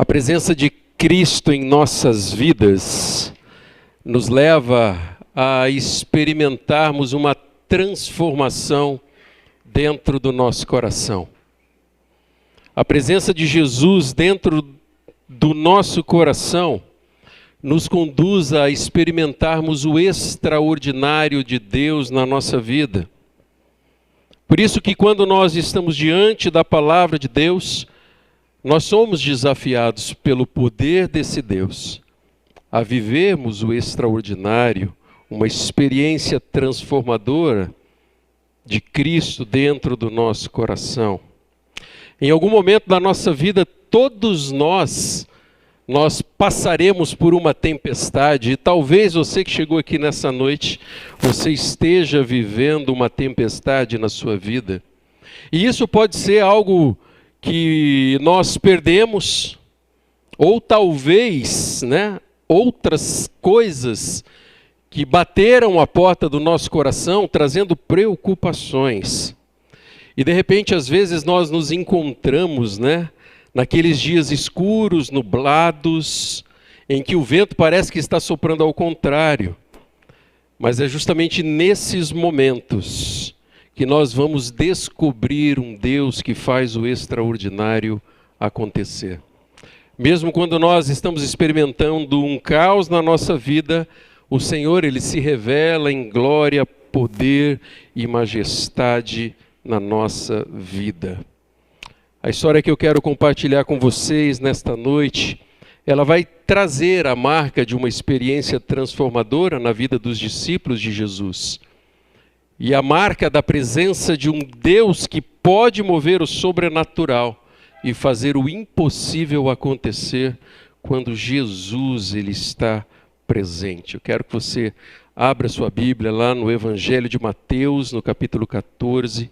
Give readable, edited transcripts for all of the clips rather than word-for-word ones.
A presença de Cristo em nossas vidas nos leva a experimentarmos uma transformação dentro do nosso coração. A presença de Jesus dentro do nosso coração nos conduz a experimentarmos o extraordinário de Deus na nossa vida. Por isso que quando nós estamos diante da palavra de Deus, nós somos desafiados pelo poder desse Deus a vivermos o extraordinário, uma experiência transformadora de Cristo dentro do nosso coração. Em algum momento da nossa vida, todos nós passaremos por uma tempestade, e talvez você que chegou aqui nessa noite, você esteja vivendo uma tempestade na sua vida. E isso pode ser algo que nós perdemos, ou talvez, outras coisas que bateram a porta do nosso coração, trazendo preocupações. E de repente, às vezes, nós nos encontramos, naqueles dias escuros, nublados, em que o vento parece que está soprando ao contrário. Mas é justamente nesses momentos que nós vamos descobrir um Deus que faz o extraordinário acontecer. Mesmo quando nós estamos experimentando um caos na nossa vida, o Senhor, Ele se revela em glória, poder e majestade na nossa vida. A história que eu quero compartilhar com vocês nesta noite, ela vai trazer a marca de uma experiência transformadora na vida dos discípulos de Jesus. E a marca da presença de um Deus que pode mover o sobrenatural e fazer o impossível acontecer quando Jesus ele está presente. Eu quero que você abra sua Bíblia lá no Evangelho de Mateus, no capítulo 14,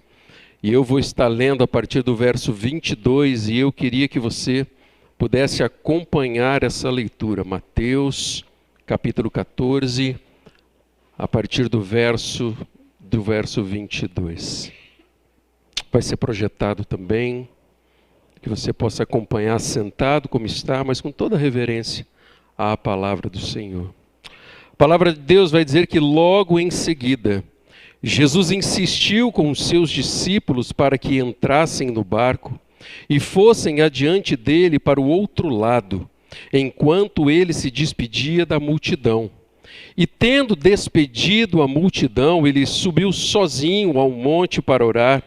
e eu vou estar lendo a partir do verso 22, e eu queria que você pudesse acompanhar essa leitura. Mateus, capítulo 14, a partir do verso 22. Vai ser projetado também, que você possa acompanhar sentado como está, mas com toda reverência à palavra do Senhor. A palavra de Deus vai dizer que logo em seguida, Jesus insistiu com os seus discípulos para que entrassem no barco e fossem adiante dele para o outro lado, enquanto ele se despedia da multidão. E tendo despedido a multidão, ele subiu sozinho ao monte para orar.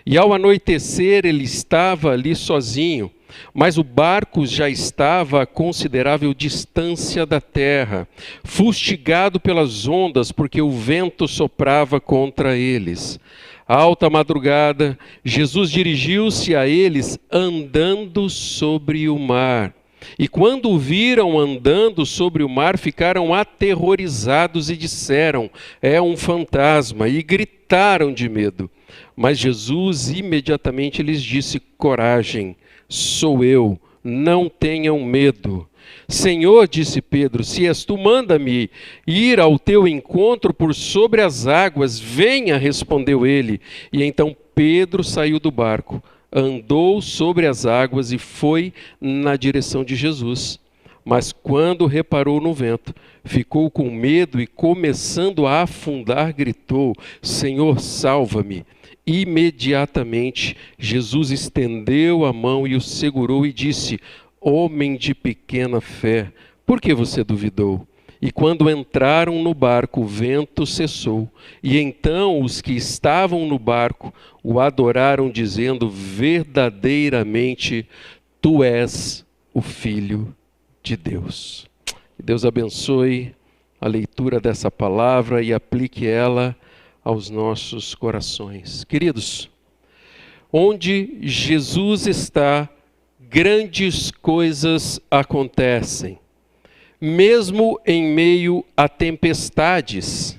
E ao anoitecer ele estava ali sozinho, mas o barco já estava a considerável distância da terra, fustigado pelas ondas, porque o vento soprava contra eles. À alta madrugada, Jesus dirigiu-se a eles andando sobre o mar. E quando o viram andando sobre o mar, ficaram aterrorizados e disseram: é um fantasma, e gritaram de medo. Mas Jesus imediatamente lhes disse: coragem, sou eu, não tenham medo. Senhor, disse Pedro, se és tu, manda-me ir ao teu encontro por sobre as águas. Venha, respondeu ele. E então Pedro saiu do barco, andou sobre as águas e foi na direção de Jesus. Mas quando reparou no vento, ficou com medo e, começando a afundar, gritou: Senhor, salva-me. Imediatamente, Jesus estendeu a mão e o segurou e disse: homem de pequena fé, por que você duvidou? E quando entraram no barco, o vento cessou. E então os que estavam no barco o adoraram, dizendo: verdadeiramente, tu és o Filho de Deus. Que Deus abençoe a leitura dessa palavra e aplique ela aos nossos corações. Queridos, onde Jesus está, grandes coisas acontecem, mesmo em meio a tempestades.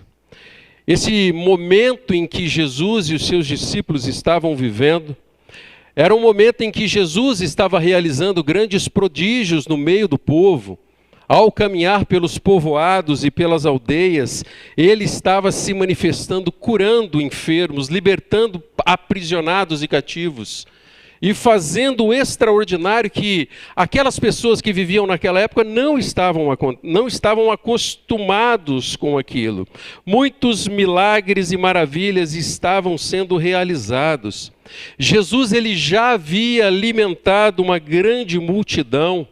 Esse momento em que Jesus e os seus discípulos estavam vivendo, era um momento em que Jesus estava realizando grandes prodígios no meio do povo. Ao caminhar pelos povoados e pelas aldeias, ele estava se manifestando, curando enfermos, libertando aprisionados e cativos. e fazendo o extraordinário que aquelas pessoas que viviam naquela época não estavam acostumados com aquilo. Muitos milagres e maravilhas estavam sendo realizados. Jesus ele já havia alimentado uma grande multidão.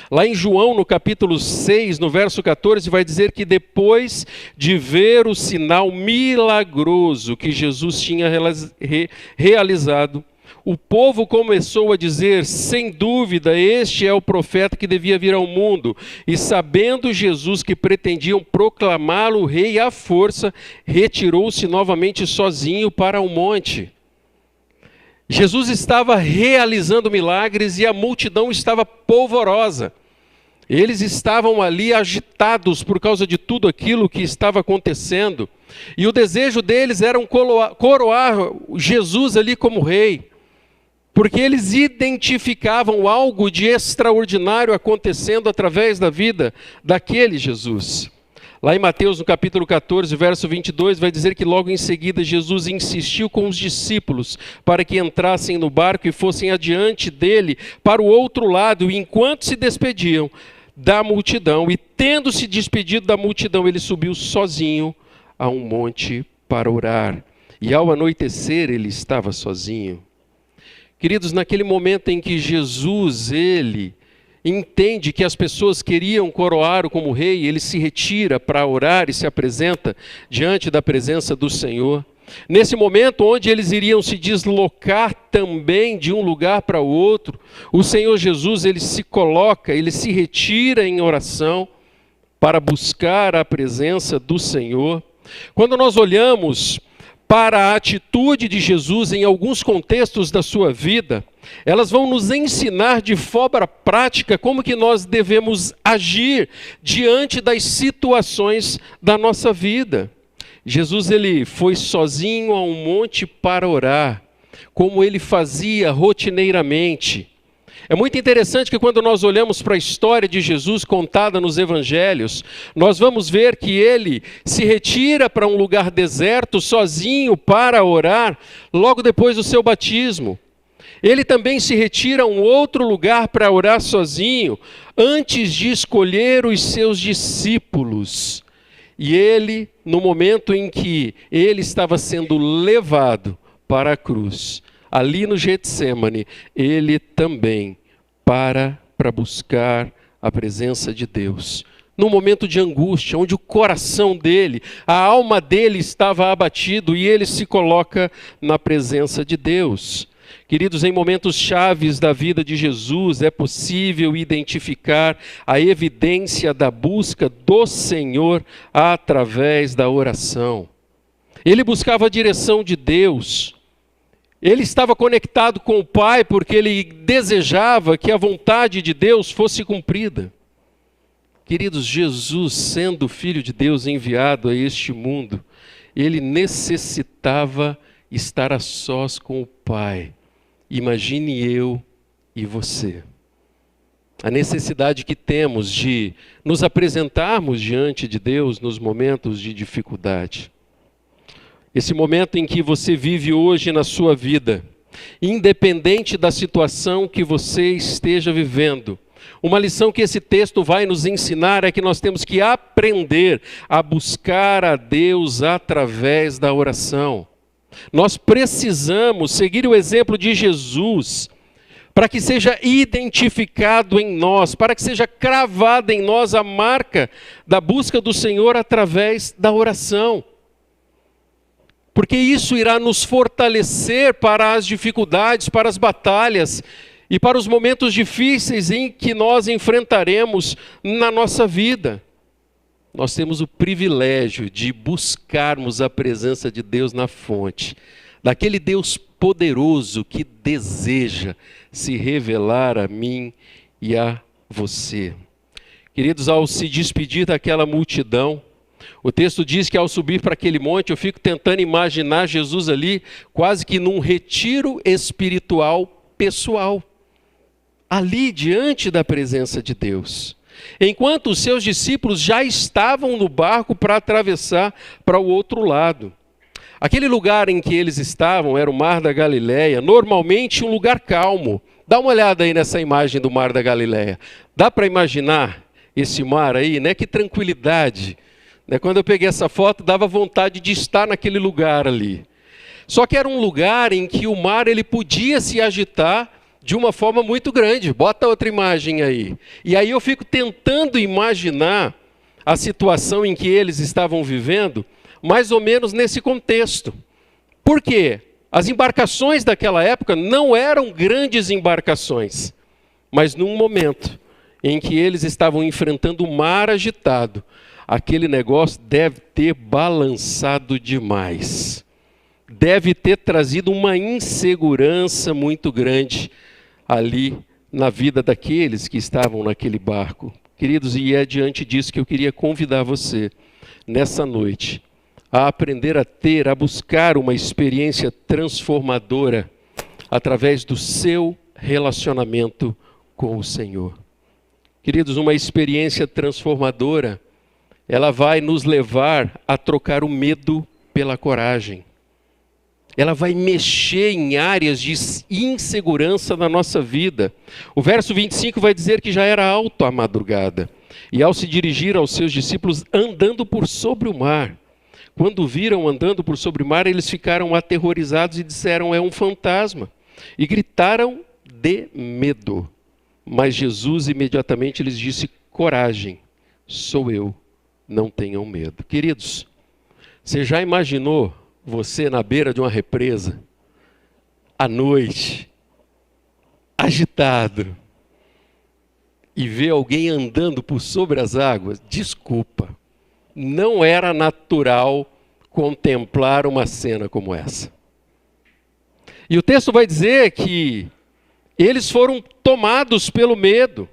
Lá em João, no capítulo 6, no verso 14, vai dizer que depois de ver o sinal milagroso que Jesus tinha realizado, o povo começou a dizer, sem dúvida, este é o profeta que devia vir ao mundo. E sabendo Jesus que pretendiam proclamá-lo rei à força, retirou-se novamente sozinho para o monte. Jesus estava realizando milagres e a multidão estava polvorosa. Eles estavam ali agitados por causa de tudo aquilo que estava acontecendo. E o desejo deles era coroar Jesus ali como rei. Porque eles identificavam algo de extraordinário acontecendo através da vida daquele Jesus. Lá em Mateus, no capítulo 14, verso 22, vai dizer que logo em seguida Jesus insistiu com os discípulos para que entrassem no barco e fossem adiante dele para o outro lado, e enquanto se despediam da multidão, e tendo se despedido da multidão, ele subiu sozinho a um monte para orar. E ao anoitecer ele estava sozinho. Queridos, naquele momento em que Jesus, ele entende que as pessoas queriam coroá-lo como rei, ele se retira para orar e se apresenta diante da presença do Senhor. Nesse momento onde eles iriam se deslocar também de um lugar para o outro, o Senhor Jesus, ele se coloca, ele se retira em oração para buscar a presença do Senhor. Quando nós olhamos para a atitude de Jesus em alguns contextos da sua vida, elas vão nos ensinar de forma prática como que nós devemos agir diante das situações da nossa vida. Jesus ele foi sozinho a um monte para orar, como ele fazia rotineiramente. É muito interessante que quando nós olhamos para a história de Jesus contada nos evangelhos, nós vamos ver que ele se retira para um lugar deserto, sozinho, para orar, logo depois do seu batismo. Ele também se retira a um outro lugar para orar sozinho, antes de escolher os seus discípulos. E ele, no momento em que ele estava sendo levado para a cruz, ali no Getsêmani, ele também para buscar a presença de Deus. Num momento de angústia, onde o coração dele, a alma dele estava abatido, e ele se coloca na presença de Deus. Queridos, em momentos chaves da vida de Jesus, é possível identificar a evidência da busca do Senhor através da oração. Ele buscava a direção de Deus. Ele estava conectado com o Pai porque ele desejava que a vontade de Deus fosse cumprida. Queridos, Jesus, sendo o Filho de Deus enviado a este mundo, ele necessitava estar a sós com o Pai. Imagine eu e você. A necessidade que temos de nos apresentarmos diante de Deus nos momentos de dificuldade. Esse momento em que você vive hoje na sua vida, independente da situação que você esteja vivendo, uma lição que esse texto vai nos ensinar é que nós temos que aprender a buscar a Deus através da oração. Nós precisamos seguir o exemplo de Jesus, para que seja identificado em nós, para que seja cravada em nós a marca da busca do Senhor através da oração. Porque isso irá nos fortalecer para as dificuldades, para as batalhas e para os momentos difíceis em que nós enfrentaremos na nossa vida. Nós temos o privilégio de buscarmos a presença de Deus na fonte, daquele Deus poderoso que deseja se revelar a mim e a você. Queridos, ao se despedir daquela multidão, o texto diz que ao subir para aquele monte, eu fico tentando imaginar Jesus ali, quase que num retiro espiritual pessoal, ali diante da presença de Deus. Enquanto os seus discípulos já estavam no barco para atravessar para o outro lado. Aquele lugar em que eles estavam era o Mar da Galileia, normalmente um lugar calmo. Dá uma olhada aí nessa imagem do Mar da Galileia. Dá para imaginar esse mar aí, né? Que tranquilidade. Né? Quando eu peguei essa foto, dava vontade de estar naquele lugar ali. Só que era um lugar em que o mar ele podia se agitar de uma forma muito grande. Bota outra imagem aí. E aí eu fico tentando imaginar a situação em que eles estavam vivendo, mais ou menos nesse contexto. Por quê? As embarcações daquela época não eram grandes embarcações, mas num momento em que eles estavam enfrentando o mar agitado, aquele negócio deve ter balançado demais. Deve ter trazido uma insegurança muito grande ali na vida daqueles que estavam naquele barco. Queridos, e é diante disso que eu queria convidar você, nessa noite, a aprender a buscar uma experiência transformadora através do seu relacionamento com o Senhor. Queridos, uma experiência transformadora, ela vai nos levar a trocar o medo pela coragem. Ela vai mexer em áreas de insegurança na nossa vida. O verso 25 vai dizer que já era alto a madrugada, e ao se dirigir aos seus discípulos andando por sobre o mar, quando viram andando por sobre o mar, eles ficaram aterrorizados e disseram, é um fantasma. E gritaram de medo. Mas Jesus imediatamente lhes disse, coragem, sou eu, não tenham medo. Queridos, você já imaginou você na beira de uma represa, à noite, agitado, e ver alguém andando por sobre as águas? Desculpa. Não era natural contemplar uma cena como essa. E o texto vai dizer que eles foram tomados pelo medo.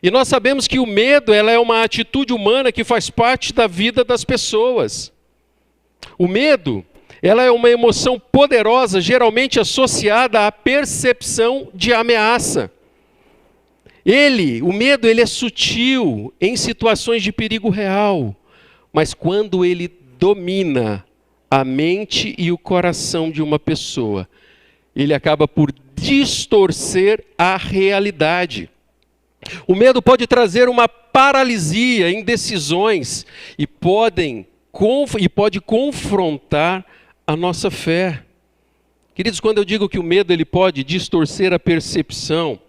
E nós sabemos que o medo ela é uma atitude humana que faz parte da vida das pessoas. O medo ela é uma emoção poderosa, geralmente associada à percepção de ameaça. O medo ele é sutil em situações de perigo real. Mas quando ele domina a mente e o coração de uma pessoa, ele acaba por distorcer a realidade. O medo pode trazer uma paralisia em decisões e pode confrontar a nossa fé. Queridos, quando eu digo que o medo ele pode distorcer a percepção,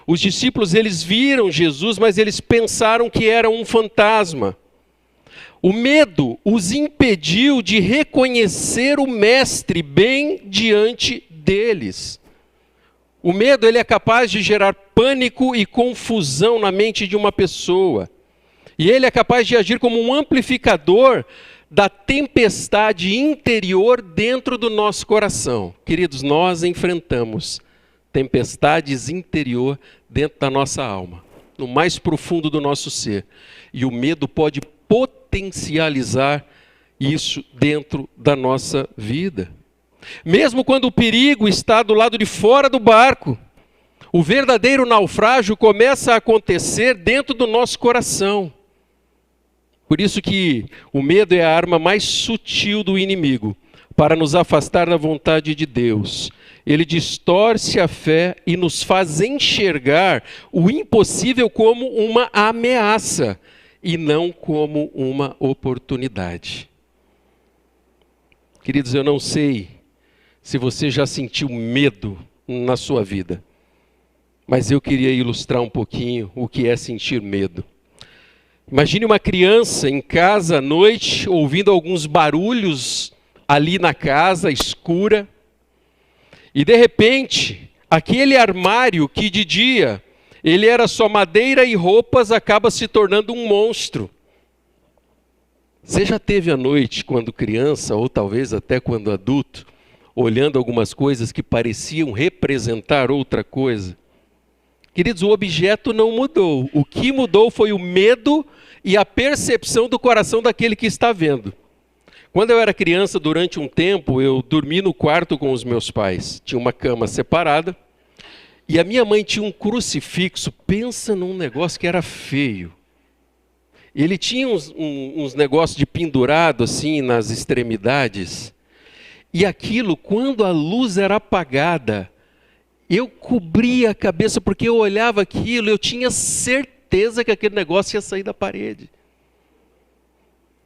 os discípulos eles viram Jesus, mas eles pensaram que era um fantasma. O medo os impediu de reconhecer o Mestre bem diante deles. O medo ele é capaz de gerar pânico e confusão na mente de uma pessoa. E ele é capaz de agir como um amplificador da tempestade interior dentro do nosso coração. Queridos, nós enfrentamos tempestades interior dentro da nossa alma, no mais profundo do nosso ser. E o medo pode potencializar isso dentro da nossa vida. Mesmo quando o perigo está do lado de fora do barco, o verdadeiro naufrágio começa a acontecer dentro do nosso coração. Por isso que o medo é a arma mais sutil do inimigo para nos afastar da vontade de Deus. Ele distorce a fé e nos faz enxergar o impossível como uma ameaça e não como uma oportunidade. Queridos, eu não sei se você já sentiu medo na sua vida, mas eu queria ilustrar um pouquinho o que é sentir medo. Imagine uma criança em casa à noite, ouvindo alguns barulhos ali na casa, escura, e de repente, aquele armário que de dia ele era só madeira e roupas, acaba se tornando um monstro. Você já teve à noite, quando criança, ou talvez até quando adulto, olhando algumas coisas que pareciam representar outra coisa? Queridos, o objeto não mudou. O que mudou foi o medo e a percepção do coração daquele que está vendo. Quando eu era criança, durante um tempo, eu dormi no quarto com os meus pais. Tinha uma cama separada. E a minha mãe tinha um crucifixo, pensa num negócio que era feio. Ele tinha uns negócios de pendurado assim nas extremidades. E aquilo, quando a luz era apagada, eu cobria a cabeça, porque eu olhava aquilo, eu tinha certeza que aquele negócio ia sair da parede.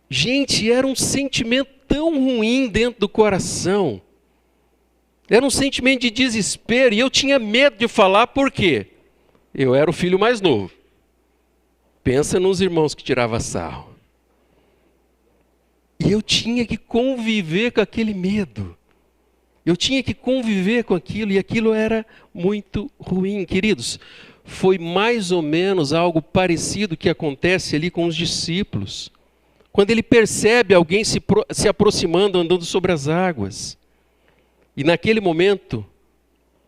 Gente, era um sentimento tão ruim dentro do coração. Era um sentimento de desespero, e eu tinha medo de falar, por quê? Eu era o filho mais novo. Pensa nos irmãos que tiravam sarro. E eu tinha que conviver com aquele medo. Eu tinha que conviver com aquilo, e aquilo era muito ruim. Queridos, foi mais ou menos algo parecido que acontece ali com os discípulos. Quando ele percebe alguém se aproximando, andando sobre as águas. E naquele momento,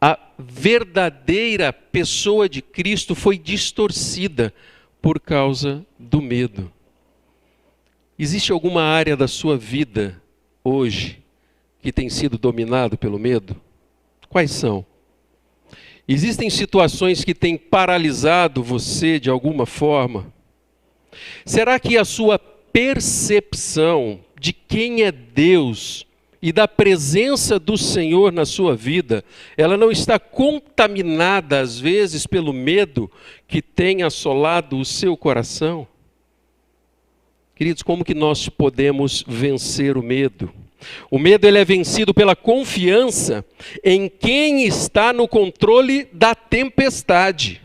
a verdadeira pessoa de Cristo foi distorcida por causa do medo. Existe alguma área da sua vida hoje que tem sido dominado pelo medo? Quais são? Existem situações que têm paralisado você de alguma forma? Será que a sua percepção de quem é Deus e da presença do Senhor na sua vida, ela não está contaminada às vezes pelo medo que tem assolado o seu coração? Queridos, como que nós podemos vencer o medo? O medo ele é vencido pela confiança em quem está no controle da tempestade.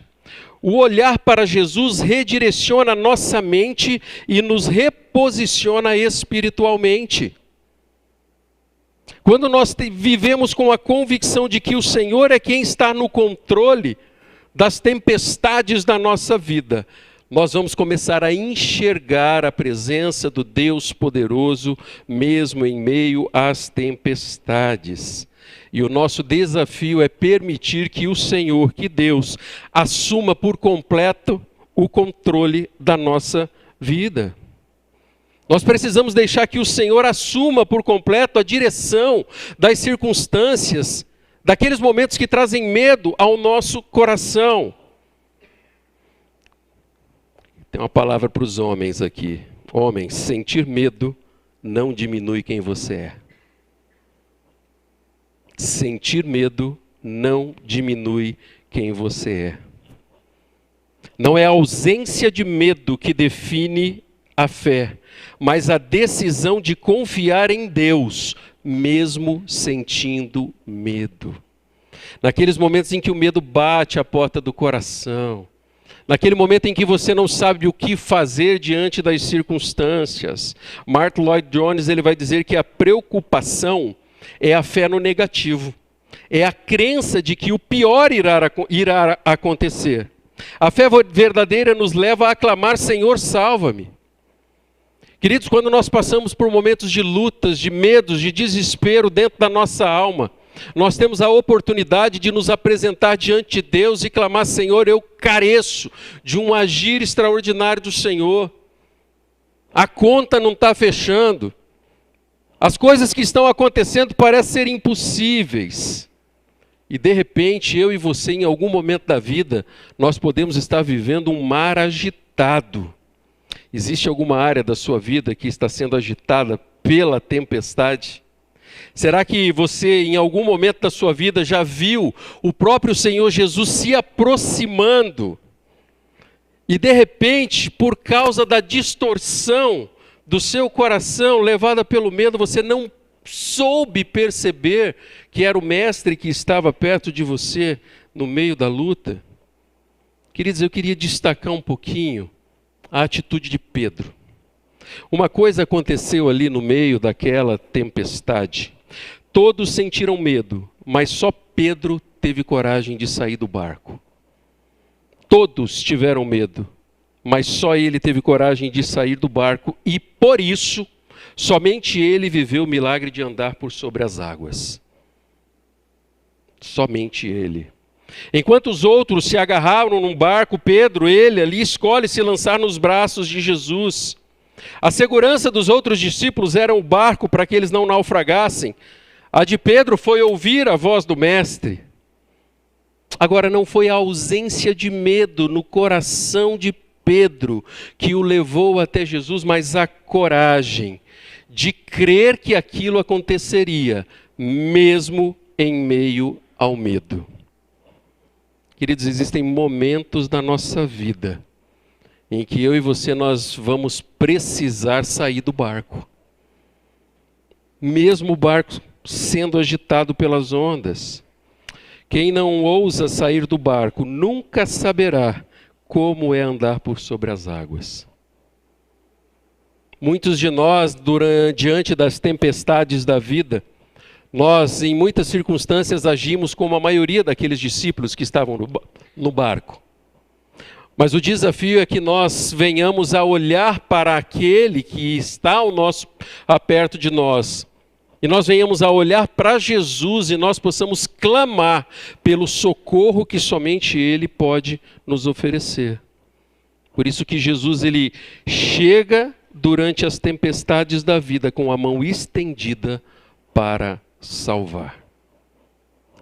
O olhar para Jesus redireciona nossa mente e nos reposiciona espiritualmente. Quando nós vivemos com a convicção de que o Senhor é quem está no controle das tempestades da nossa vida, nós vamos começar a enxergar a presença do Deus poderoso, mesmo em meio às tempestades. E o nosso desafio é permitir que o Senhor, que Deus, assuma por completo o controle da nossa vida. Nós precisamos deixar que o Senhor assuma por completo a direção das circunstâncias, daqueles momentos que trazem medo ao nosso coração. Tem uma palavra para os homens aqui. Homens, sentir medo não diminui quem você é. Sentir medo não diminui quem você é. Não é a ausência de medo que define a fé, mas a decisão de confiar em Deus, mesmo sentindo medo. Naqueles momentos em que o medo bate à porta do coração, naquele momento em que você não sabe o que fazer diante das circunstâncias, Martyn Lloyd-Jones ele vai dizer que a preocupação é a fé no negativo. É a crença de que o pior irá acontecer. A fé verdadeira nos leva a clamar, Senhor, salva-me. Queridos, quando nós passamos por momentos de lutas, de medos, de desespero dentro da nossa alma, nós temos a oportunidade de nos apresentar diante de Deus e clamar, Senhor, eu careço de um agir extraordinário do Senhor. A conta não está fechando. As coisas que estão acontecendo parecem ser impossíveis. E de repente, eu e você, em algum momento da vida, nós podemos estar vivendo um mar agitado. Existe alguma área da sua vida que está sendo agitada pela tempestade? Será que você, em algum momento da sua vida, já viu o próprio Senhor Jesus se aproximando? E de repente, por causa da distorção do seu coração, levada pelo medo, você não soube perceber que era o mestre que estava perto de você no meio da luta? Queridos, eu queria destacar um pouquinho a atitude de Pedro. Uma coisa aconteceu ali no meio daquela tempestade. Todos sentiram medo, mas só Pedro teve coragem de sair do barco. Todos tiveram medo, mas só ele teve coragem de sair do barco e, por isso, somente ele viveu o milagre de andar por sobre as águas. Somente ele. Enquanto os outros se agarraram num barco, Pedro, ele ali escolhe se lançar nos braços de Jesus. A segurança dos outros discípulos era o barco para que eles não naufragassem. A de Pedro foi ouvir a voz do mestre. Agora, não foi a ausência de medo no coração de Pedro que o levou até Jesus, mas a coragem de crer que aquilo aconteceria, mesmo em meio ao medo. Queridos, existem momentos da nossa vida em que eu e você nós vamos precisar sair do barco. Mesmo o barco sendo agitado pelas ondas. Quem não ousa sair do barco nunca saberá como é andar por sobre as águas. Muitos de nós, diante das tempestades da vida, nós, em muitas circunstâncias, agimos como a maioria daqueles discípulos que estavam no barco. Mas o desafio é que nós venhamos a olhar para aquele que está perto de nós. E nós venhamos a olhar para Jesus e nós possamos clamar pelo socorro que somente Ele pode nos oferecer. Por isso que Jesus, Ele chega durante as tempestades da vida com a mão estendida para salvar.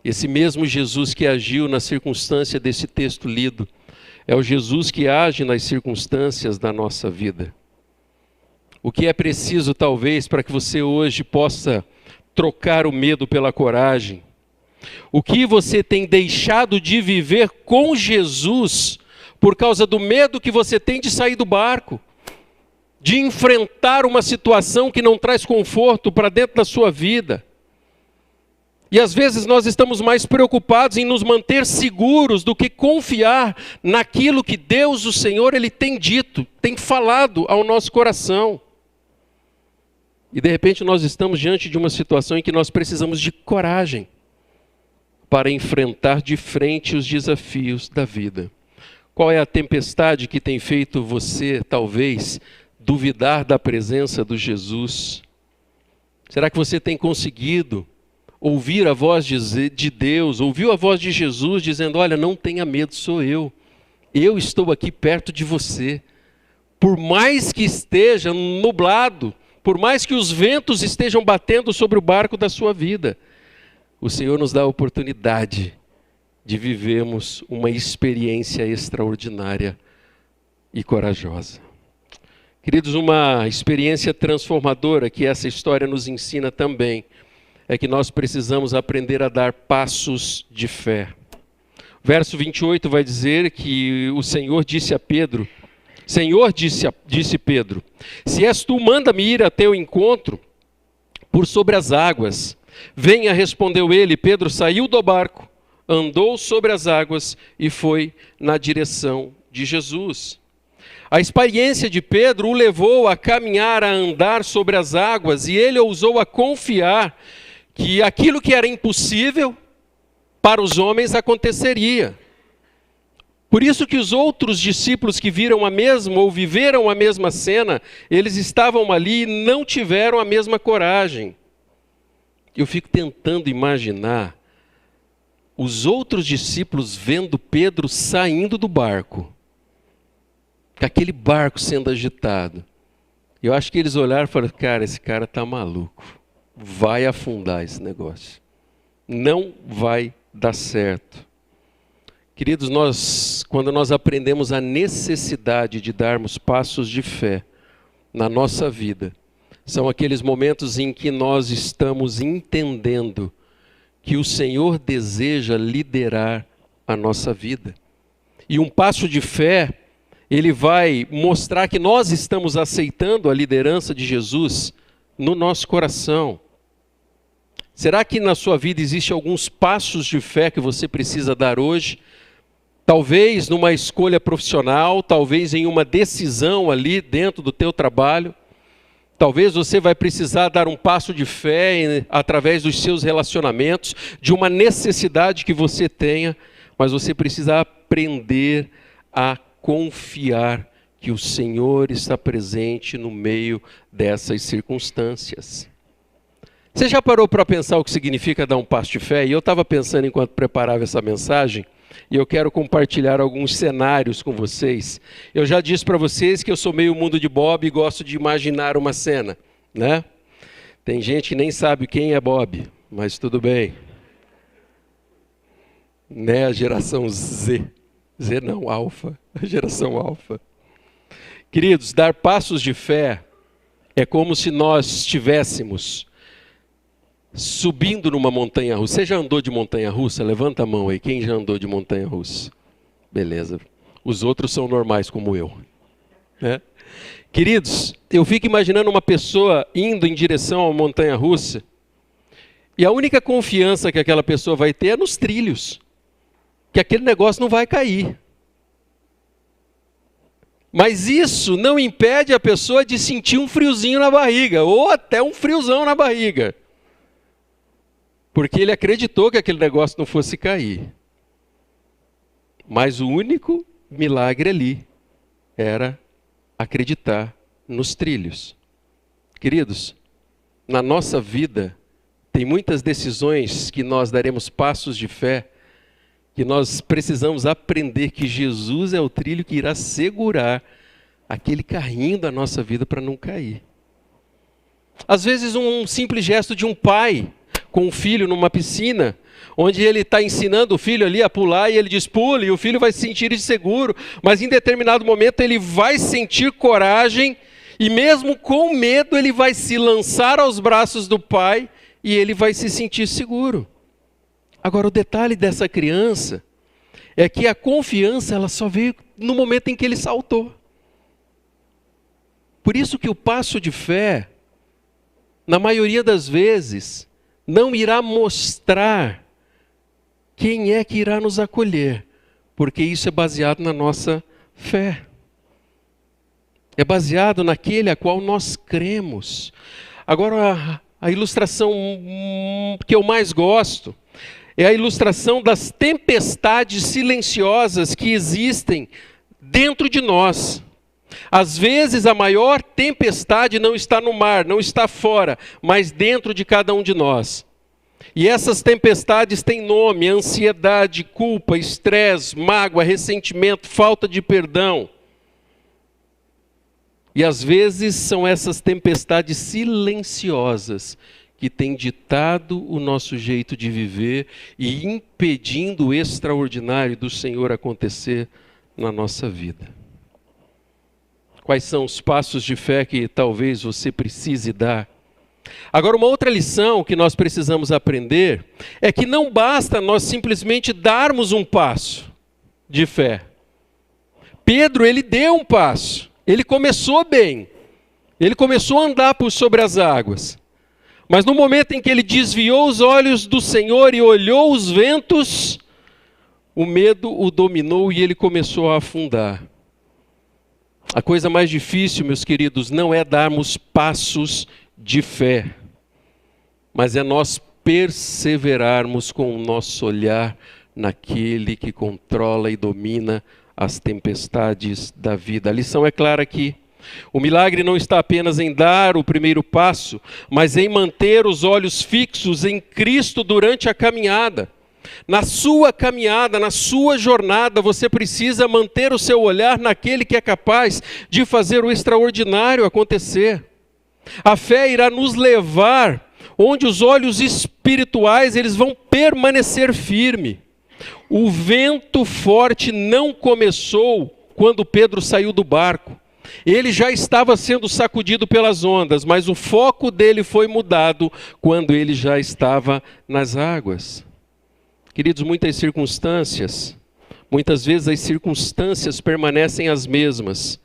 Esse mesmo Jesus que agiu na circunstância desse texto lido, é o Jesus que age nas circunstâncias da nossa vida. O que é preciso, talvez, para que você hoje possa trocar o medo pela coragem? O que você tem deixado de viver com Jesus por causa do medo que você tem de sair do barco? De enfrentar uma situação que não traz conforto para dentro da sua vida? E às vezes nós estamos mais preocupados em nos manter seguros do que confiar naquilo que Deus, o Senhor, Ele tem dito, tem falado ao nosso coração. E de repente nós estamos diante de uma situação em que nós precisamos de coragem para enfrentar de frente os desafios da vida. Qual é a tempestade que tem feito você, talvez, duvidar da presença do Jesus? Será que você tem conseguido ouvir a voz de Deus, ouviu a voz de Jesus dizendo: olha, não tenha medo, sou eu estou aqui perto de você. Por mais que esteja nublado, por mais que os ventos estejam batendo sobre o barco da sua vida, o Senhor nos dá a oportunidade de vivermos uma experiência extraordinária e corajosa. Queridos, uma experiência transformadora que essa história nos ensina também é que nós precisamos aprender a dar passos de fé. Verso 28 vai dizer que o Senhor disse a Pedro, disse Pedro, se és tu, manda-me ir a teu encontro por sobre as águas. Venha, respondeu ele. Pedro saiu do barco, andou sobre as águas e foi na direção de Jesus. A experiência de Pedro o levou a caminhar, a andar sobre as águas, e ele ousou a confiar que aquilo que era impossível para os homens aconteceria. Por isso que os outros discípulos que viram a mesma ou viveram a mesma cena, eles estavam ali e não tiveram a mesma coragem. Eu fico tentando imaginar os outros discípulos vendo Pedro saindo do barco, com aquele barco sendo agitado. Eu acho que eles olharam e falaram: cara, esse cara está maluco, vai afundar esse negócio, não vai dar certo. Queridos, quando nós aprendemos a necessidade de darmos passos de fé na nossa vida, são aqueles momentos em que nós estamos entendendo que o Senhor deseja liderar a nossa vida. E um passo de fé, ele vai mostrar que nós estamos aceitando a liderança de Jesus no nosso coração. Será que na sua vida existem alguns passos de fé que você precisa dar hoje? Talvez numa escolha profissional, talvez em uma decisão ali dentro do teu trabalho. Talvez você vai precisar dar um passo de fé através dos seus relacionamentos, de uma necessidade que você tenha, mas você precisa aprender a confiar que o Senhor está presente no meio dessas circunstâncias. Você já parou para pensar o que significa dar um passo de fé? E eu estava pensando enquanto preparava essa mensagem, e eu quero compartilhar alguns cenários com vocês. Eu já disse para vocês que eu sou meio mundo de Bob e gosto de imaginar uma cena, né? Tem gente que nem sabe quem é Bob, mas tudo bem. Né? A geração Z. Z não, Alfa. A geração Alfa. Queridos, dar passos de fé é como se nós estivéssemos subindo numa montanha-russa. Você já andou de montanha-russa? Levanta a mão aí, quem já andou de montanha-russa? Beleza. Os outros são normais como eu, né? Queridos, eu fico imaginando uma pessoa indo em direção a uma montanha-russa e a única confiança que aquela pessoa vai ter é nos trilhos, que aquele negócio não vai cair. Mas isso não impede a pessoa de sentir um friozinho na barriga, ou até um friozão na barriga, porque ele acreditou que aquele negócio não fosse cair. Mas o único milagre ali era acreditar nos trilhos. Queridos, na nossa vida, tem muitas decisões que nós daremos passos de fé, que nós precisamos aprender que Jesus é o trilho que irá segurar aquele carrinho da nossa vida para não cair. Às vezes um simples gesto de um pai com um filho numa piscina, onde ele está ensinando o filho ali a pular e ele diz pule, e o filho vai se sentir inseguro, mas em determinado momento ele vai sentir coragem e mesmo com medo ele vai se lançar aos braços do pai e ele vai se sentir seguro. Agora o detalhe dessa criança é que a confiança ela só veio no momento em que ele saltou. Por isso que o passo de fé, na maioria das vezes, não irá mostrar quem é que irá nos acolher, porque isso é baseado na nossa fé. É baseado naquele a qual nós cremos. Agora, a ilustração que eu mais gosto é a ilustração das tempestades silenciosas que existem dentro de nós. Às vezes a maior tempestade não está no mar, não está fora, mas dentro de cada um de nós. E essas tempestades têm nome: ansiedade, culpa, estresse, mágoa, ressentimento, falta de perdão. E às vezes são essas tempestades silenciosas que têm ditado o nosso jeito de viver e impedindo o extraordinário do Senhor acontecer na nossa vida. Quais são os passos de fé que talvez você precise dar? Agora, uma outra lição que nós precisamos aprender é que não basta nós simplesmente darmos um passo de fé. Pedro, ele deu um passo, ele começou bem, ele começou a andar por sobre as águas. Mas no momento em que ele desviou os olhos do Senhor e olhou os ventos, o medo o dominou e ele começou a afundar. A coisa mais difícil, meus queridos, não é darmos passos de fé, mas é nós perseverarmos com o nosso olhar naquele que controla e domina as tempestades da vida. A lição é clara aqui. O milagre não está apenas em dar o primeiro passo, mas em manter os olhos fixos em Cristo durante a caminhada. Na sua caminhada, na sua jornada, você precisa manter o seu olhar naquele que é capaz de fazer o extraordinário acontecer. A fé irá nos levar onde os olhos espirituais eles vão permanecer firmes. O vento forte não começou quando Pedro saiu do barco. Ele já estava sendo sacudido pelas ondas, mas o foco dele foi mudado quando ele já estava nas águas. Queridos, muitas vezes as circunstâncias permanecem as mesmas,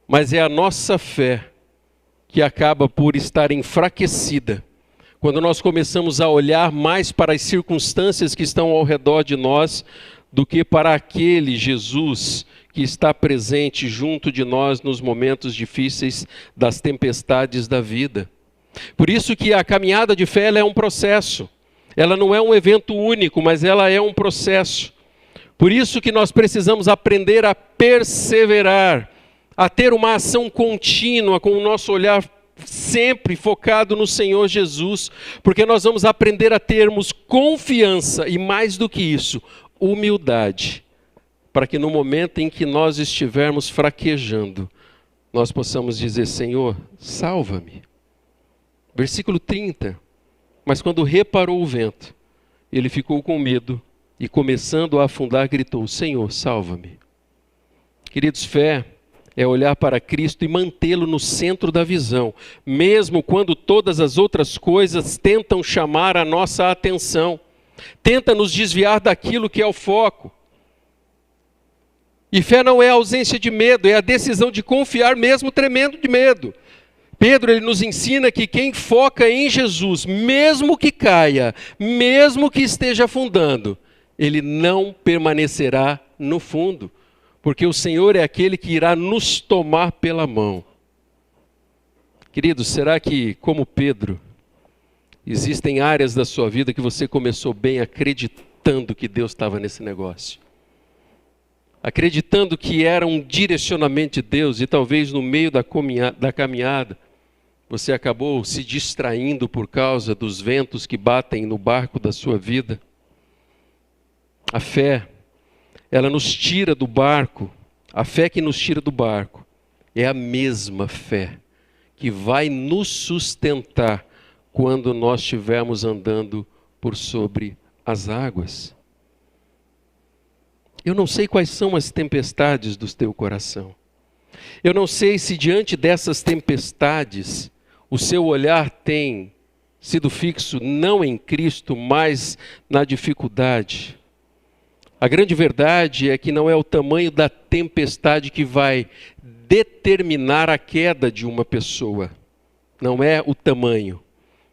mas é a nossa fé que acaba por estar enfraquecida quando nós começamos a olhar mais para as circunstâncias que estão ao redor de nós do que para aquele Jesus que está presente junto de nós nos momentos difíceis das tempestades da vida. Por isso que a caminhada de fé ela é um processo. Ela não é um evento único, mas ela é um processo. Por isso que nós precisamos aprender a perseverar, a ter uma ação contínua com o nosso olhar sempre focado no Senhor Jesus, porque nós vamos aprender a termos confiança e, mais do que isso, humildade, para que no momento em que nós estivermos fraquejando, nós possamos dizer: Senhor, salva-me. Versículo 30. Mas quando reparou o vento, ele ficou com medo e, começando a afundar, gritou: Senhor, salva-me. Queridos, fé é olhar para Cristo e mantê-lo no centro da visão, mesmo quando todas as outras coisas tentam chamar a nossa atenção, tenta nos desviar daquilo que é o foco. E fé não é a ausência de medo, é a decisão de confiar mesmo tremendo de medo. Pedro, ele nos ensina que quem foca em Jesus, mesmo que caia, mesmo que esteja afundando, ele não permanecerá no fundo, porque o Senhor é aquele que irá nos tomar pela mão. Queridos, será que, como Pedro, existem áreas da sua vida que você começou bem acreditando que Deus estava nesse negócio? Acreditando que era um direcionamento de Deus e talvez no meio da caminhada, você acabou se distraindo por causa dos ventos que batem no barco da sua vida? A fé, ela nos tira do barco. A fé que nos tira do barco é a mesma fé que vai nos sustentar quando nós estivermos andando por sobre as águas. Eu não sei quais são as tempestades do teu coração. Eu não sei se diante dessas tempestades o seu olhar tem sido fixo não em Cristo, mas na dificuldade. A grande verdade é que não é o tamanho da tempestade que vai determinar a queda de uma pessoa. Não é o tamanho,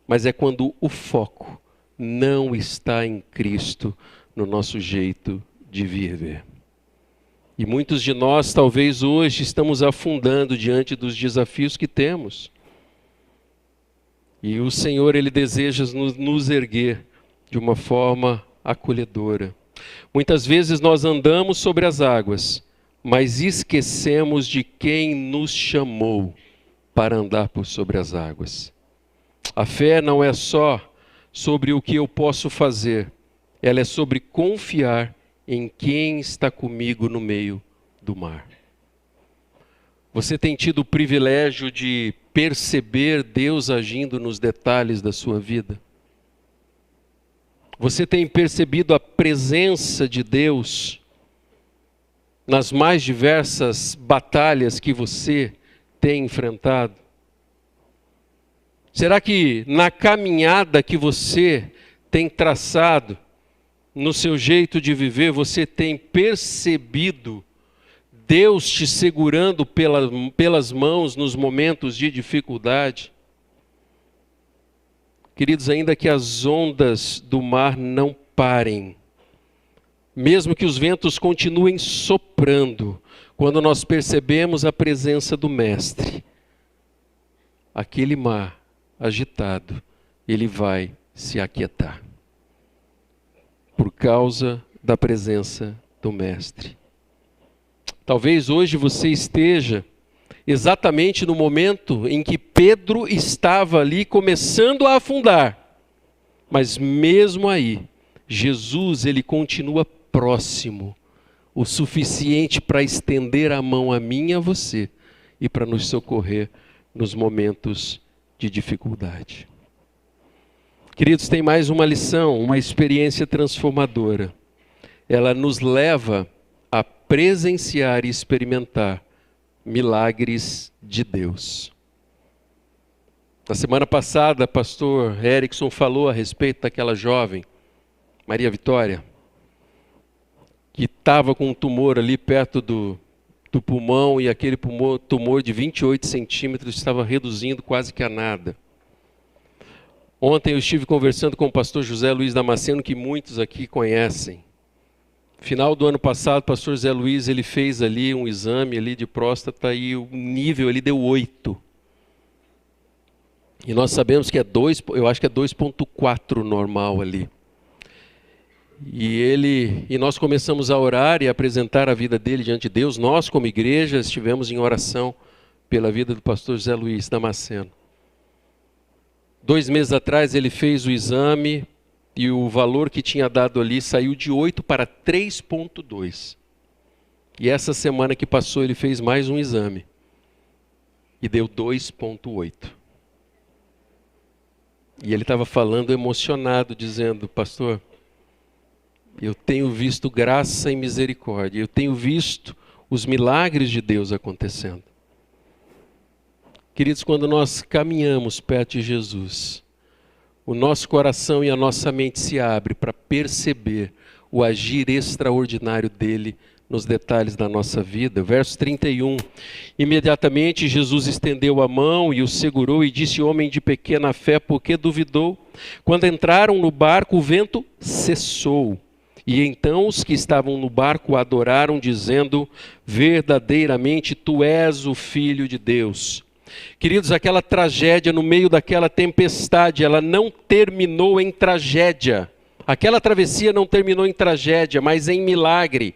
mas é quando o foco não está em Cristo no nosso jeito de viver. E muitos de nós, talvez hoje, estamos afundando diante dos desafios que temos. E o Senhor, Ele deseja nos erguer de uma forma acolhedora. Muitas vezes nós andamos sobre as águas, mas esquecemos de quem nos chamou para andar por sobre as águas. A fé não é só sobre o que eu posso fazer, ela é sobre confiar em quem está comigo no meio do mar. Você tem tido o privilégio de perceber Deus agindo nos detalhes da sua vida? Você tem percebido a presença de Deus nas mais diversas batalhas que você tem enfrentado? Será que na caminhada que você tem traçado, no seu jeito de viver, você tem percebido Deus te segurando pelas mãos nos momentos de dificuldade? Queridos, ainda que as ondas do mar não parem, mesmo que os ventos continuem soprando, quando nós percebemos a presença do Mestre, aquele mar agitado, ele vai se aquietar, por causa da presença do Mestre. Talvez hoje você esteja exatamente no momento em que Pedro estava ali começando a afundar. Mas mesmo aí, Jesus, ele continua próximo, o suficiente para estender a mão a mim e a você e para nos socorrer nos momentos de dificuldade. Queridos, tem mais uma lição, uma experiência transformadora. Ela nos leva a presenciar e experimentar milagres de Deus. Na semana passada, pastor Erickson falou a respeito daquela jovem, Maria Vitória, que estava com um tumor ali perto do pulmão, e aquele tumor de 28 centímetros estava reduzindo quase que a nada. Ontem eu estive conversando com o pastor José Luiz Damasceno, que muitos aqui conhecem. Final do ano passado, o pastor Zé Luiz, ele fez ali um exame ali de próstata e o nível ele deu 8. E nós sabemos que é 2, eu acho que é 2,4 normal ali. E nós começamos a orar e a apresentar a vida dele diante de Deus. Nós, como igreja, estivemos em oração pela vida do pastor Zé Luiz Damasceno. 2 meses atrás ele fez o exame e o valor que tinha dado ali saiu de 8 para 3,2. E essa semana que passou ele fez mais um exame e deu 2,8. E ele estava falando emocionado, dizendo: pastor, eu tenho visto graça e misericórdia, eu tenho visto os milagres de Deus acontecendo. Queridos, quando nós caminhamos perto de Jesus, o nosso coração e a nossa mente se abrem para perceber o agir extraordinário dele nos detalhes da nossa vida. Verso 31, imediatamente Jesus estendeu a mão e o segurou e disse: homem de pequena fé, por que duvidou? Quando entraram no barco, o vento cessou. E então os que estavam no barco adoraram, dizendo: verdadeiramente tu és o Filho de Deus. Queridos, aquela tragédia no meio daquela tempestade, ela não terminou em tragédia. Aquela travessia não terminou em tragédia, mas em milagre.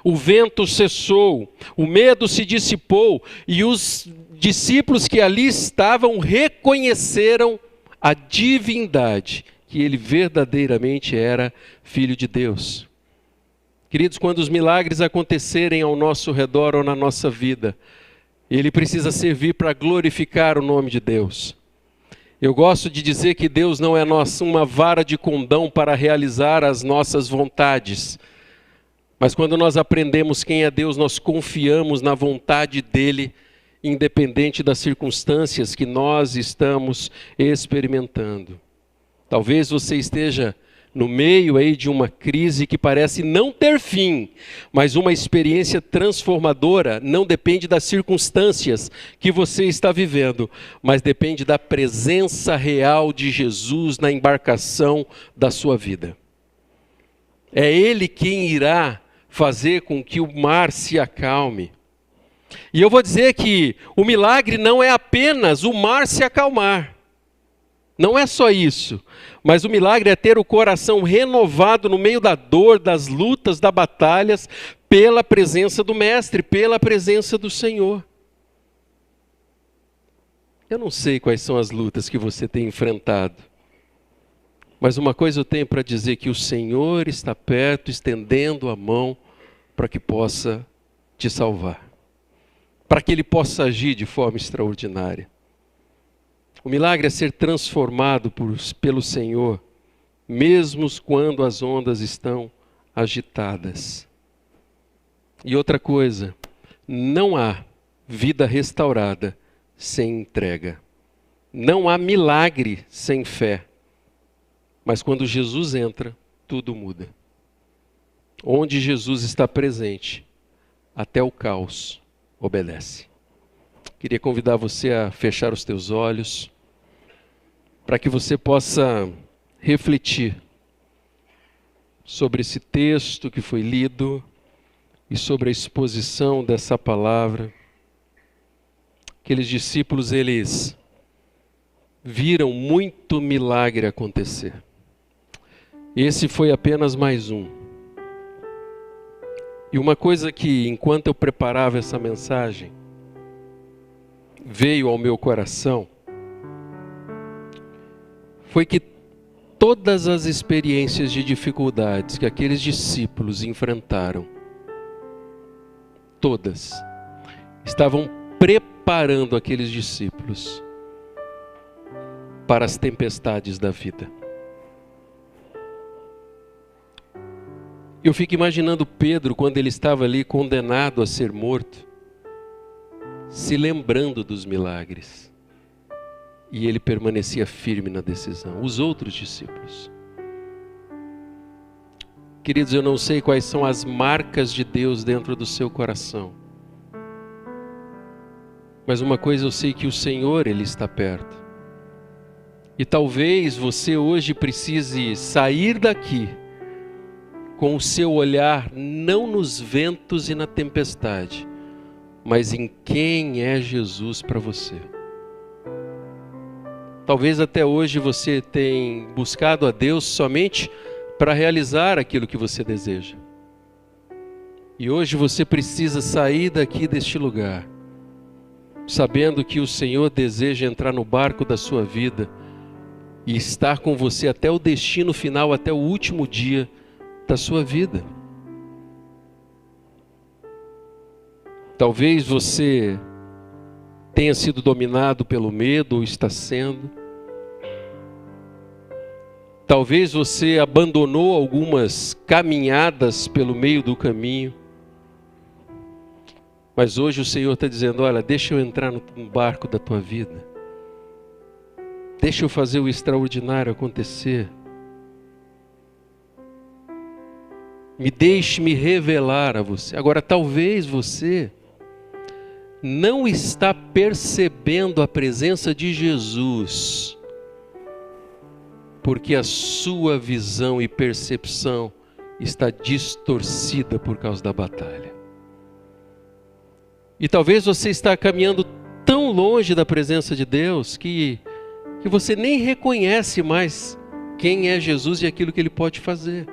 O vento cessou, o medo se dissipou e os discípulos que ali estavam reconheceram a divindade, que ele verdadeiramente era Filho de Deus. Queridos, quando os milagres acontecerem ao nosso redor ou na nossa vida, ele precisa servir para glorificar o nome de Deus. Eu gosto de dizer que Deus não é uma vara de condão para realizar as nossas vontades. Mas quando nós aprendemos quem é Deus, nós confiamos na vontade dele, independente das circunstâncias que nós estamos experimentando. Talvez você esteja no meio aí de uma crise que parece não ter fim, mas uma experiência transformadora não depende das circunstâncias que você está vivendo, mas depende da presença real de Jesus na embarcação da sua vida. É Ele quem irá fazer com que o mar se acalme. E eu vou dizer que o milagre não é apenas o mar se acalmar. Não é só isso, mas o milagre é ter o coração renovado no meio da dor, das lutas, das batalhas, pela presença do Mestre, pela presença do Senhor. Eu não sei quais são as lutas que você tem enfrentado, mas uma coisa eu tenho para dizer, que o Senhor está perto, estendendo a mão para que possa te salvar, para que Ele possa agir de forma extraordinária. O milagre é ser transformado pelo Senhor, mesmo quando as ondas estão agitadas. E outra coisa, não há vida restaurada sem entrega. Não há milagre sem fé. Mas quando Jesus entra, tudo muda. Onde Jesus está presente, até o caos obedece. Queria convidar você a fechar os teus olhos, para que você possa refletir sobre esse texto que foi lido e sobre a exposição dessa palavra. Aqueles discípulos, eles viram muito milagre acontecer. Esse foi apenas mais um. E uma coisa que, enquanto eu preparava essa mensagem, veio ao meu coração, foi que todas as experiências de dificuldades que aqueles discípulos enfrentaram, todas, estavam preparando aqueles discípulos para as tempestades da vida. Eu fico imaginando Pedro, quando ele estava ali condenado a ser morto, se lembrando dos milagres. E ele permanecia firme na decisão. Os outros discípulos. Queridos, eu não sei quais são as marcas de Deus dentro do seu coração. Mas uma coisa eu sei, que o Senhor, Ele está perto. E talvez você hoje precise sair daqui com o seu olhar não nos ventos e na tempestade, mas em quem é Jesus para você. Talvez até hoje você tenha buscado a Deus somente para realizar aquilo que você deseja. E hoje você precisa sair daqui deste lugar, sabendo que o Senhor deseja entrar no barco da sua vida e estar com você até o destino final, até o último dia da sua vida. Talvez você tenha sido dominado pelo medo, ou está sendo. Talvez você abandonou algumas caminhadas pelo meio do caminho. Mas hoje o Senhor está dizendo, olha, deixa eu entrar no barco da tua vida. Deixa eu fazer o extraordinário acontecer. Me deixe me revelar a você. Agora, talvez você não está percebendo a presença de Jesus, porque a sua visão e percepção está distorcida por causa da batalha. E talvez você está caminhando tão longe da presença de Deus que você nem reconhece mais quem é Jesus e aquilo que Ele pode fazer.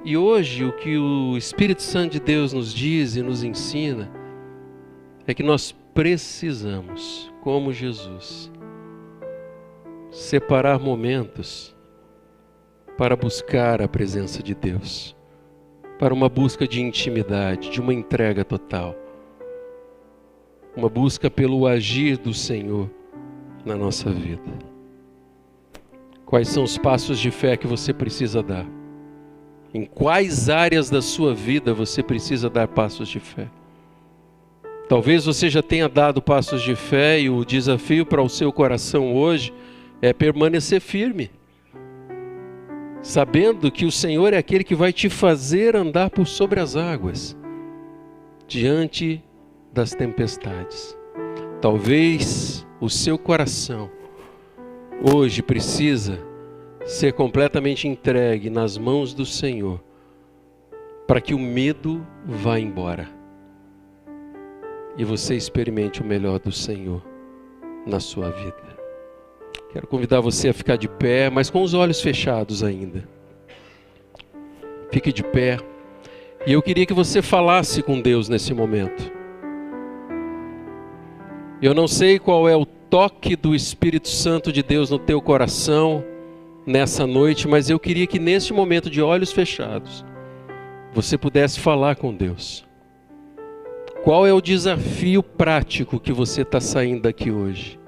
E hoje o que o Espírito Santo de Deus nos diz e nos ensina é que nós precisamos, como Jesus, separar momentos para buscar a presença de Deus, para uma busca de intimidade, de uma entrega total, uma busca pelo agir do Senhor na nossa vida. Quais são os passos de fé que você precisa dar? Em quais áreas da sua vida você precisa dar passos de fé? Talvez você já tenha dado passos de fé e o desafio para o seu coração hoje é permanecer firme, sabendo que o Senhor é aquele que vai te fazer andar por sobre as águas, diante das tempestades. Talvez o seu coração hoje precisa ser completamente entregue nas mãos do Senhor, para que o medo vá embora e você experimente o melhor do Senhor na sua vida. Quero convidar você a ficar de pé, mas com os olhos fechados ainda. Fique de pé. E eu queria que você falasse com Deus nesse momento. Eu não sei qual é o toque do Espírito Santo de Deus no teu coração nessa noite, mas eu queria que neste momento de olhos fechados, você pudesse falar com Deus. Qual é o desafio prático que você está saindo daqui hoje?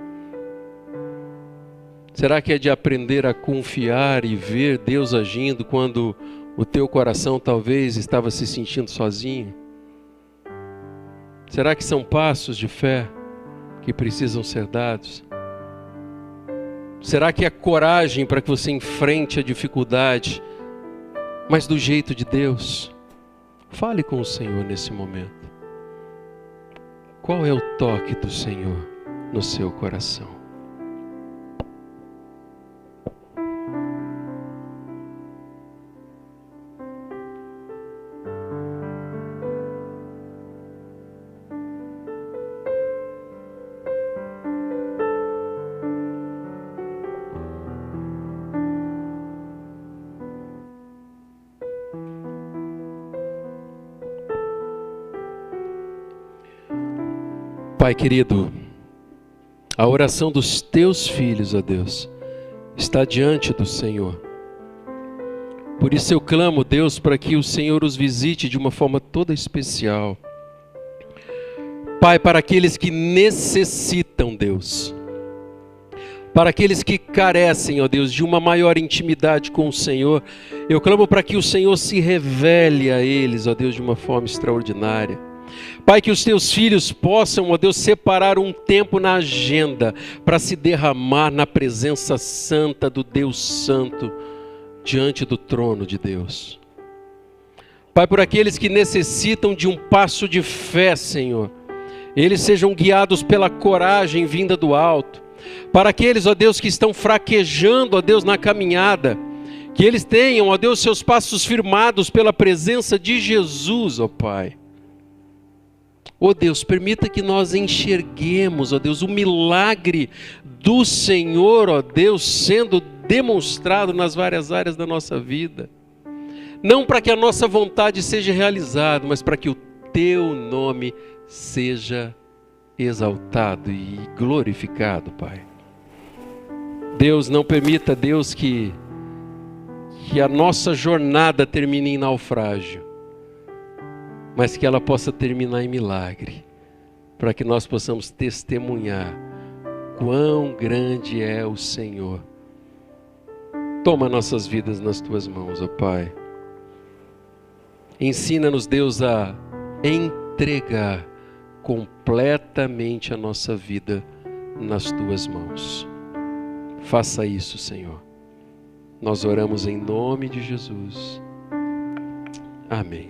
Será que é de aprender a confiar e ver Deus agindo quando o teu coração talvez estava se sentindo sozinho? Será que são passos de fé que precisam ser dados? Será que é coragem para que você enfrente a dificuldade, mas do jeito de Deus? Fale com o Senhor nesse momento. Qual é o toque do Senhor no seu coração? Pai querido, a oração dos teus filhos, ó Deus, está diante do Senhor. Por isso eu clamo, Deus, para que o Senhor os visite de uma forma toda especial. Pai, para aqueles que necessitam, Deus, para aqueles que carecem, ó Deus, de uma maior intimidade com o Senhor, eu clamo para que o Senhor se revele a eles, ó Deus, de uma forma extraordinária. Pai, que os teus filhos possam, ó Deus, separar um tempo na agenda para se derramar na presença santa do Deus Santo, diante do trono de Deus. Pai, por aqueles que necessitam de um passo de fé, Senhor, eles sejam guiados pela coragem vinda do alto. Para aqueles, ó Deus, que estão fraquejando, ó Deus, na caminhada, que eles tenham, ó Deus, seus passos firmados pela presença de Jesus, ó Pai. Ó Deus, permita que nós enxerguemos, ó Deus, o milagre do Senhor, ó Deus, sendo demonstrado nas várias áreas da nossa vida. Não para que a nossa vontade seja realizada, mas para que o teu nome seja exaltado e glorificado, Pai. Deus, não permita, Deus, que a nossa jornada termine em naufrágio, mas que ela possa terminar em milagre, para que nós possamos testemunhar quão grande é o Senhor. Toma nossas vidas nas tuas mãos, ó Pai. Ensina-nos, Deus, a entregar completamente a nossa vida nas Tuas mãos. Faça isso, Senhor. Nós oramos em nome de Jesus. Amém.